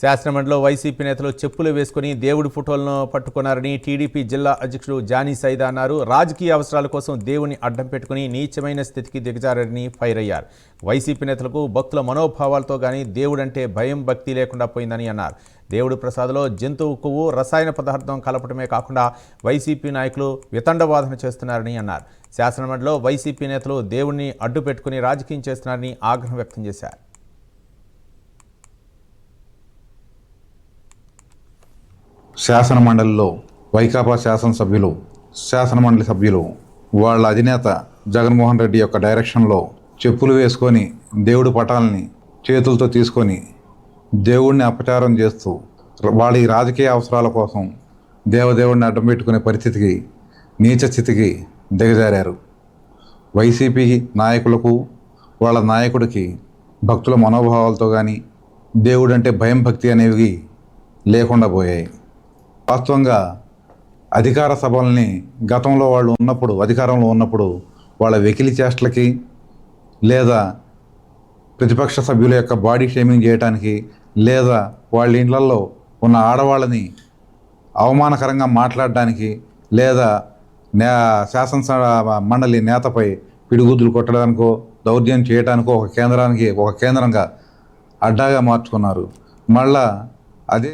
శాసనమండలిలో YCP నేతలు చెప్పులు వేసుకుని దేవుడి ఫోటోలను పట్టుకున్నారని టీడీపీ జిల్లా అధ్యక్షుడు జానీ సైదా అన్నారు. రాజకీయ అవసరాల కోసం దేవుని అడ్డం పెట్టుకుని నీచమైన స్థితికి దిగజారని ఫైర్ అయ్యారు. వైసీపీ నేతలకు భక్తుల మనోభావాలతో గానీ దేవుడంటే భయం భక్తి లేకుండా పోయిందని అన్నారు. దేవుడి ప్రసాదంలో జంతువు కొవ్వు రసాయన పదార్థం కలపడమే కాకుండా వైసీపీ నాయకులు వితండవాదన చేస్తున్నారని అన్నారు. శాసనమండలిలో వైసీపీ నేతలు దేవుడిని అడ్డు పెట్టుకుని రాజకీయం చేస్తున్నారని ఆగ్రహం వ్యక్తం చేశారు. శాసనమండలిలో వైకాపా శాసనమండలి సభ్యులు వాళ్ళ అధినేత జగన్మోహన్ రెడ్డి యొక్క డైరెక్షన్లో చెప్పులు వేసుకొని దేవుడి పటాలని చేతులతో తీసుకొని దేవుడిని అపచారం చేస్తూ వాళ్ళ రాజకీయ అవసరాల కోసం దేవదేవుడిని అడ్డం పెట్టుకునే పరిస్థితికి నీచ స్థితికి దిగజారారు. వైసీపీ నాయకులకు వాళ్ళ నాయకుడికి భక్తుల మనోభావాలతో కానీ దేవుడంటే భయం భక్తి అనేవి లేకుండా పోయాయి. వాస్తవంగా అధికార సభల్ని గతంలో వాళ్ళు అధికారంలో ఉన్నప్పుడు వాళ్ళ వెకిలి చేష్టలకి లేదా ప్రతిపక్ష సభ్యుల యొక్క బాడీ షేమింగ్ చేయడానికి లేదా వాళ్ళ ఇండ్లలో ఉన్న ఆడవాళ్ళని అవమానకరంగా మాట్లాడడానికి లేదా శాసన మండలి నేతపై పిడిగుద్దులు కొట్టడానికో దౌర్జన్యం చేయడానికో ఒక కేంద్రంగా అడ్డాగా మార్చుకున్నారు. మళ్ళా అదే